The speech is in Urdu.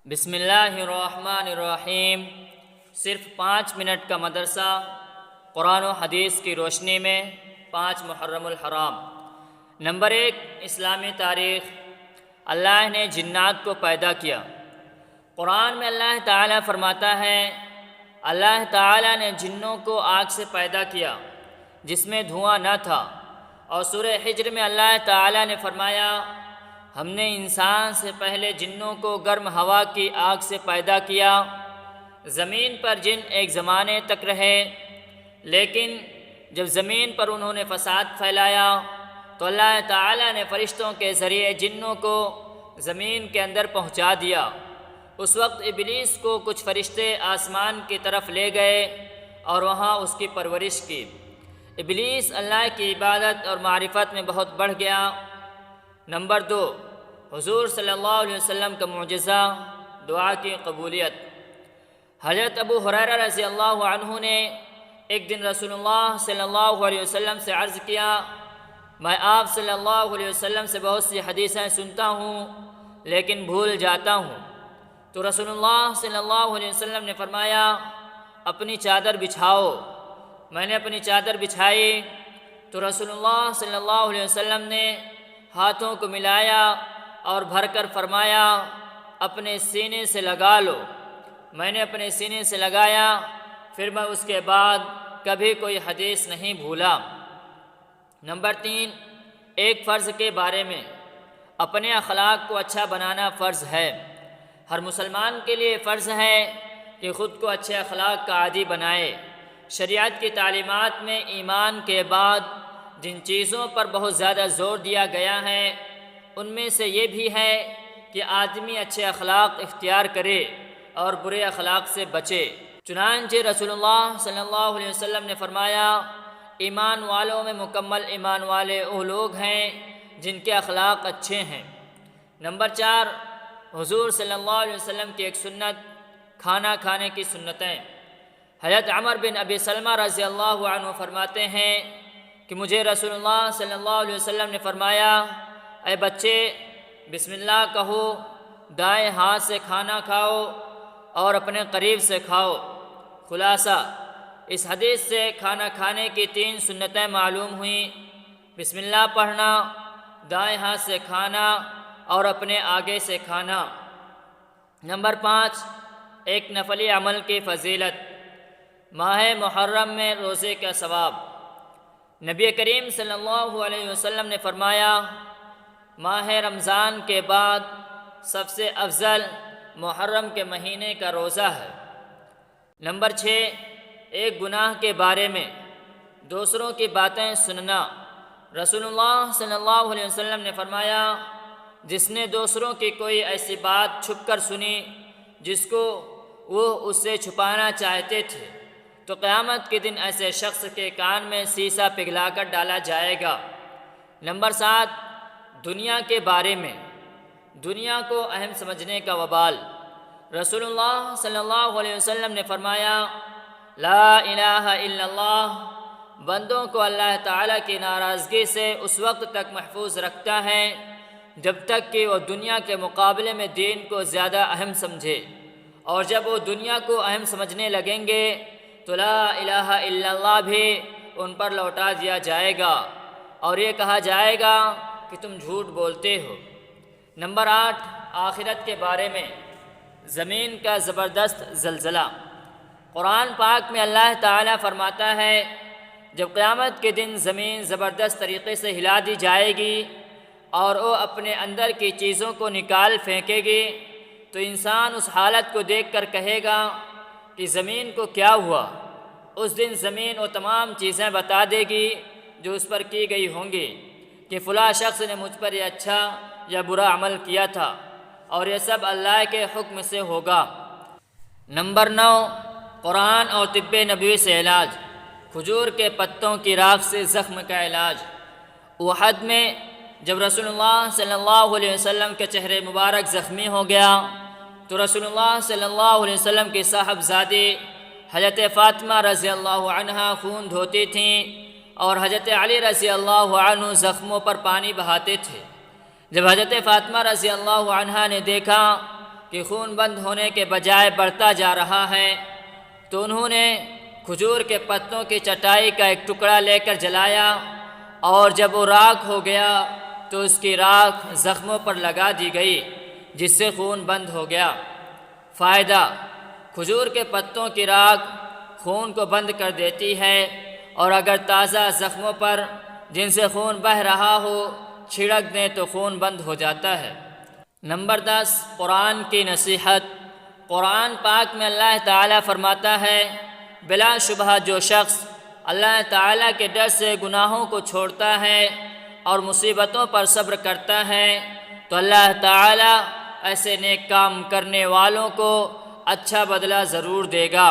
بسم اللہ الرحمن الرحیم۔ صرف 5 منٹ کا مدرسہ قرآن و حدیث کی روشنی میں 5 محرم الحرام۔ نمبر 1، اسلامی تاریخ۔ اللہ نے جنات کو پیدا کیا۔ قرآن میں اللہ تعالیٰ فرماتا ہے، اللہ تعالیٰ نے جنوں کو آگ سے پیدا کیا جس میں دھواں نہ تھا، اور سورہ حجر میں اللہ تعالیٰ نے فرمایا، ہم نے انسان سے پہلے جنوں کو گرم ہوا کی آگ سے پیدا کیا۔ زمین پر جن ایک زمانے تک رہے، لیکن جب زمین پر انہوں نے فساد پھیلایا تو اللہ تعالیٰ نے فرشتوں کے ذریعے جنوں کو زمین کے اندر پہنچا دیا۔ اس وقت ابلیس کو کچھ فرشتے آسمان کی طرف لے گئے اور وہاں اس کی پرورش کی۔ ابلیس اللہ کی عبادت اور معرفت میں بہت بڑھ گیا۔ نمبر 2، حضور صلی اللہ علیہ وسلم کا معجزہ، دعا کی قبولیت۔ حضرت ابو ہریرہ رضی اللہ عنہ نے ایک دن رسول اللہ صلی اللہ علیہ وسلم سے عرض کیا، میں آپ صلی اللہ علیہ وسلم سے بہت سی حدیثیں سنتا ہوں لیکن بھول جاتا ہوں۔ تو رسول اللہ صلی اللہ علیہ وسلم نے فرمایا، اپنی چادر بچھاؤ۔ میں نے اپنی چادر بچھائی تو رسول اللہ صلی اللہ علیہ وسلم نے ہاتھوں کو ملایا اور بھر کر فرمایا، اپنے سینے سے لگا لو۔ میں نے اپنے سینے سے لگایا، پھر میں اس کے بعد کبھی کوئی حدیث نہیں بھولا۔ نمبر 3، ایک فرض کے بارے میں۔ اپنے اخلاق کو اچھا بنانا فرض ہے۔ ہر مسلمان کے لیے فرض ہے کہ خود کو اچھے اخلاق کا عادی بنائے۔ شریعت کی تعلیمات میں ایمان کے بعد جن چیزوں پر بہت زیادہ زور دیا گیا ہے، ان میں سے یہ بھی ہے کہ آدمی اچھے اخلاق اختیار کرے اور برے اخلاق سے بچے۔ چنانچہ رسول اللہ صلی اللہ علیہ وسلم نے فرمایا، ایمان والوں میں مکمل ایمان والے وہ لوگ ہیں جن کے اخلاق اچھے ہیں۔ نمبر 4، حضور صلی اللہ علیہ وسلم کی ایک سنت، کھانا کھانے کی سنتیں۔ حضرت عمر بن ابی سلمہ رضی اللہ عنہ فرماتے ہیں کہ مجھے رسول اللہ صلی اللہ علیہ وسلم نے فرمایا، اے بچے، بسم اللہ کہو، دائیں ہاتھ سے کھانا کھاؤ اور اپنے قریب سے کھاؤ۔ خلاصہ، اس حدیث سے کھانا کھانے کی 3 سنتیں معلوم ہوئیں: بسم اللہ پڑھنا، دائیں ہاتھ سے کھانا اور اپنے آگے سے کھانا۔ نمبر 5، ایک نفلی عمل کی فضیلت۔ ماہ محرم میں روزے کا ثواب۔ نبی کریم صلی اللہ علیہ وسلم نے فرمایا، ماہ رمضان کے بعد سب سے افضل محرم کے مہینے کا روزہ ہے۔ نمبر 6، ایک گناہ کے بارے میں۔ دوسروں کی باتیں سننا۔ رسول اللہ صلی اللہ علیہ وسلم نے فرمایا، جس نے دوسروں کی کوئی ایسی بات چھپ کر سنی جس کو وہ اس سے چھپانا چاہتے تھے، تو قیامت کے دن ایسے شخص کے کان میں سیسا پگھلا کر ڈالا جائے گا۔ نمبر 7، دنیا کے بارے میں۔ دنیا کو اہم سمجھنے کا وبال۔ رسول اللہ صلی اللہ علیہ وسلم نے فرمایا، لا الہ الا اللہ بندوں کو اللہ تعالیٰ کی ناراضگی سے اس وقت تک محفوظ رکھتا ہے جب تک کہ وہ دنیا کے مقابلے میں دین کو زیادہ اہم سمجھے، اور جب وہ دنیا کو اہم سمجھنے لگیں گے تو لا الہ الا اللہ بھی ان پر لوٹا دیا جائے گا اور یہ کہا جائے گا کہ تم جھوٹ بولتے ہو۔ نمبر 8، آخرت کے بارے میں۔ زمین کا زبردست زلزلہ۔ قرآن پاک میں اللہ تعالیٰ فرماتا ہے، جب قیامت کے دن زمین زبردست طریقے سے ہلا دی جائے گی اور وہ اپنے اندر کی چیزوں کو نکال پھینکے گی تو انسان اس حالت کو دیکھ کر کہے گا کہ زمین کو کیا ہوا۔ اس دن زمین وہ تمام چیزیں بتا دے گی جو اس پر کی گئی ہوں گی کہ فلاں شخص نے مجھ پر یہ اچھا یا برا عمل کیا تھا، اور یہ سب اللہ کے حکم سے ہوگا۔ نمبر 9، قرآن اور طب نبوی سے علاج۔ کھجور کے پتوں کی راکھ سے زخم کا علاج۔ احد میں جب رسول اللہ صلی اللہ علیہ وسلم کے چہرے مبارک زخمی ہو گیا تو رسول اللہ صلی اللہ علیہ وسلم کی صاحبزادی حضرت فاطمہ رضی اللہ عنہا خون دھوتی تھیں اور حضرت علی رضی اللہ عنہ زخموں پر پانی بہاتے تھے۔ جب حضرت فاطمہ رضی اللہ عنہا نے دیکھا کہ خون بند ہونے کے بجائے بڑھتا جا رہا ہے، تو انہوں نے کھجور کے پتوں کی چٹائی کا ایک ٹکڑا لے کر جلایا، اور جب وہ راکھ ہو گیا تو اس کی راکھ زخموں پر لگا دی گئی، جس سے خون بند ہو گیا۔ فائدہ: کھجور کے پتوں کی راکھ خون کو بند کر دیتی ہے، اور اگر تازہ زخموں پر جن سے خون بہہ رہا ہو چھڑک دیں تو خون بند ہو جاتا ہے۔ نمبر 10، قرآن کی نصیحت۔ قرآن پاک میں اللہ تعالیٰ فرماتا ہے، بلا شبہ جو شخص اللہ تعالیٰ کے ڈر سے گناہوں کو چھوڑتا ہے اور مصیبتوں پر صبر کرتا ہے تو اللہ تعالیٰ ایسے نیک کام کرنے والوں کو اچھا بدلہ ضرور دے گا۔